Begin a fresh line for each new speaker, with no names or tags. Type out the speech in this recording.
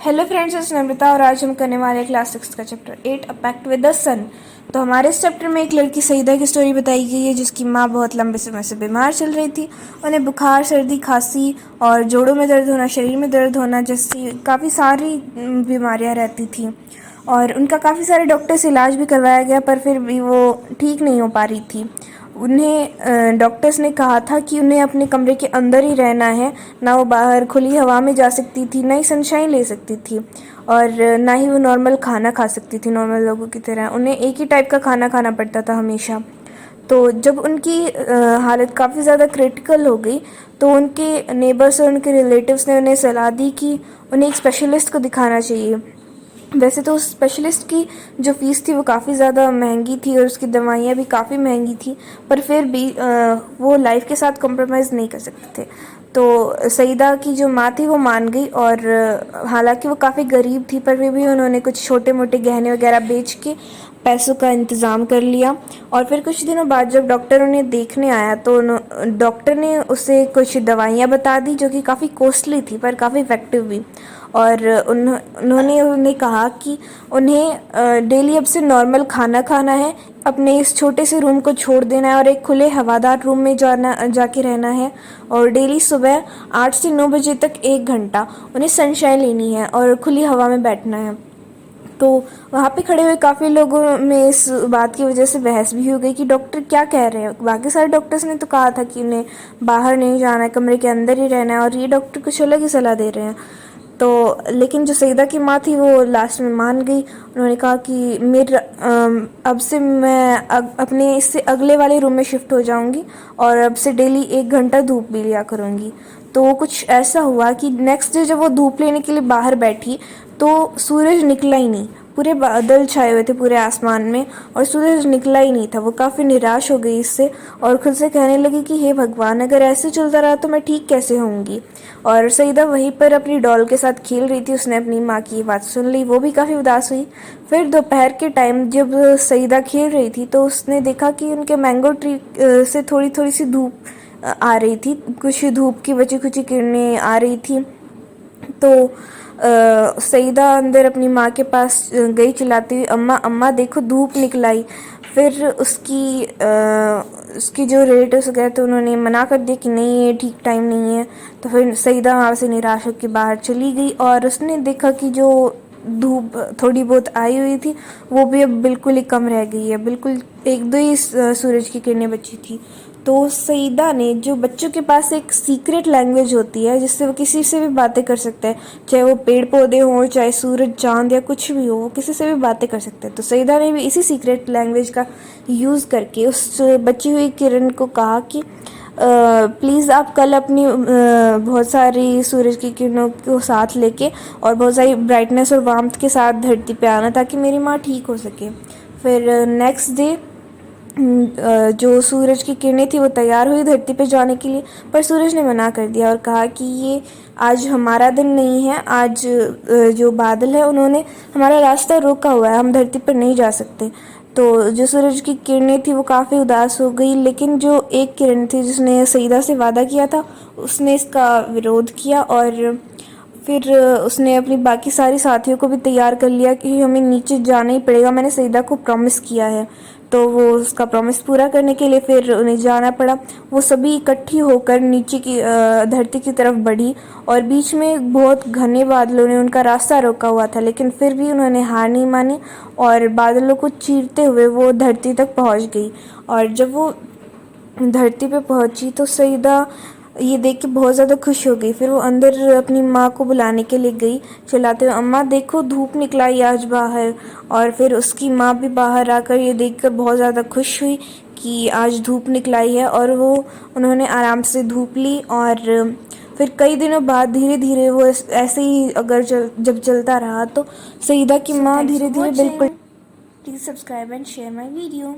Hello friends, इस नम्रता और आज हम करने वाले हैं क्लास 6 का chapter 8 a pact with the sun. तो हमारे इस चैप्टर में एक लड़की सईदा की स्टोरी बताई गई है जिसकी माँ बहुत लंबे समय से बीमार चल रही थी। उन्हें बुखार, सर्दी, खांसी और जोड़ों में दर्द होना, शरीर में दर्द होना जैसी काफ़ी सारी बीमारियाँ रहती थी और उनका काफ़ी सारे डॉक्टर से इलाज भी करवाया गया पर फिर भी वो ठीक नहीं हो पा रही थी। उन्हें डॉक्टर्स ने कहा था कि उन्हें अपने कमरे के अंदर ही रहना है, ना वो बाहर खुली हवा में जा सकती थी, ना ही सनशाइन ले सकती थी और ना ही वो नॉर्मल खाना खा सकती थी नॉर्मल लोगों की तरह। उन्हें एक ही टाइप का खाना खाना पड़ता था हमेशा। तो जब उनकी हालत काफ़ी ज़्यादा क्रिटिकल हो गई तो उनके नेबर्स और उनके रिलेटिव्स ने उन्हें सलाह दी कि उन्हें एक स्पेशलिस्ट को दिखाना चाहिए। वैसे तो उस स्पेशलिस्ट की जो फ़ीस थी वो काफ़ी ज़्यादा महंगी थी और उसकी दवाइयाँ भी काफ़ी महंगी थी, पर फिर भी वो लाइफ के साथ कॉम्प्रोमाइज़ नहीं कर सकते थे। तो सईदा की जो माँ थी वो मान गई और हालांकि वो काफ़ी गरीब थी पर भी उन्होंने कुछ छोटे मोटे गहने वगैरह बेच के पैसों का इंतज़ाम कर लिया। और फिर कुछ दिनों बाद जब डॉक्टर उन्हें देखने आया तो डॉक्टर ने उसे कुछ दवाइयाँ बता दी जो कि काफ़ी कॉस्टली थी पर काफ़ी इफ़ेक्टिव भी। और उन्होंने उन्हें कहा कि उन्हें डेली अब से नॉर्मल खाना खाना है, अपने इस छोटे से रूम को छोड़ देना है और एक खुले हवादार रूम में जाके रहना है और डेली सुबह 8 से 9 बजे तक 1 घंटा उन्हें सनशाइन लेनी है और खुली हवा में बैठना है। तो वहाँ पे खड़े हुए काफ़ी लोगों में इस बात की वजह से बहस भी हो गई कि डॉक्टर क्या कह रहे हैं। बाकी सारे डॉक्टर्स ने तो कहा था कि उन्हें बाहर नहीं जाना है, कमरे के अंदर ही रहना है, और ये डॉक्टर कुछ अलग ही सलाह दे रहे हैं। तो लेकिन जो सईदा की माँ थी वो लास्ट में मान गई। उन्होंने कहा कि अब से मैं अपने इससे अगले वाले रूम में शिफ्ट हो जाऊंगी और अब से डेली 1 घंटा धूप भी लिया करूंगी। तो कुछ ऐसा हुआ कि नेक्स्ट डे जब वो धूप लेने के लिए बाहर बैठी तो सूरज निकला ही नहीं। पूरे बादल छाए हुए थे पूरे आसमान में और सूरज निकला ही नहीं था। वो काफ़ी निराश हो गई इससे और खुद से कहने लगी कि हे भगवान, अगर ऐसे चलता रहा तो मैं ठीक कैसे होंगी। और सईदा वहीं पर अपनी डॉल के साथ खेल रही थी। उसने अपनी माँ की बात सुन ली, वो भी काफ़ी उदास हुई। फिर दोपहर के टाइम जब सईदा खेल रही थी तो उसने देखा कि उनके मैंगो ट्री से थोड़ी थोड़ी सी धूप आ रही थी, कुछ धूप की बची खुची किरणें आ रही थी। तो सईदा अंदर अपनी माँ के पास गई चिल्लाती हुई, अम्मा अम्मा देखो धूप निकल आई। फिर उसकी जो रिलेटिव्स गए तो उन्होंने मना कर दिया कि नहीं, ये ठीक टाइम नहीं है। तो फिर सईदा वहाँ से निराश होकर बाहर चली गई और उसने देखा कि जो धूप थोड़ी बहुत आई हुई थी वो भी अब बिल्कुल ही कम रह गई है, बिल्कुल 1-2 ही सूरज की किरणें बची थी। तो सईदा ने, जो बच्चों के पास एक सीक्रेट लैंग्वेज होती है जिससे वो किसी से भी बातें कर सकते हैं, चाहे वो पेड़ पौधे हों, चाहे सूरज चांद या कुछ भी हो, वो किसी से भी बातें कर सकते हैं। तो सईदा ने भी इसी सीक्रेट लैंग्वेज का यूज़ करके उस बची हुई किरण को कहा कि प्लीज़ आप कल अपनी बहुत सारी सूरज की किरणों को साथ लेके और बहुत सारी ब्राइटनेस और वार्मथ के साथ धरती पे आना ताकि मेरी माँ ठीक हो सके। फिर नेक्स्ट डे जो सूरज की किरणें थी वो तैयार हुई धरती पे जाने के लिए, पर सूरज ने मना कर दिया और कहा कि ये आज हमारा दिन नहीं है। आज जो बादल है उन्होंने हमारा रास्ता रोका हुआ है, हम धरती पर नहीं जा सकते। तो जो सूरज की किरणें थी वो काफ़ी उदास हो गई, लेकिन जो एक किरण थी जिसने सईदा से वादा किया था उसने इसका विरोध किया और फिर उसने अपनी बाकी सारी साथियों को भी तैयार कर लिया कि हमें नीचे जाना ही पड़ेगा, मैंने सईदा को प्रॉमिस किया है। तो वो उसका प्रॉमिस पूरा करने के लिए फिर उन्हें जाना पड़ा। वो सभी इकट्ठी होकर नीचे की धरती की तरफ बढ़ी और बीच में बहुत घने बादलों ने उनका रास्ता रोका हुआ था, लेकिन फिर भी उन्होंने हार नहीं मानी और बादलों को चीरते हुए वो धरती तक पहुंच गई। और जब वो धरती पे पहुंची तो सईदा ये देख के बहुत ज़्यादा खुश हो गई। फिर वो अंदर अपनी माँ को बुलाने के लिए गई चिल्लाते हुए, अम्मा देखो धूप निकला ही आज बाहर। और फिर उसकी माँ भी बाहर आकर ये देखकर बहुत ज़्यादा खुश हुई कि आज धूप निकलाई है, और वो उन्होंने आराम से धूप ली। और फिर कई दिनों बाद धीरे धीरे वो ऐसे ही अगर जब चलता रहा तो सईदा की माँ धीरे धीरे बिल्कुल। Please subscribe and share my video.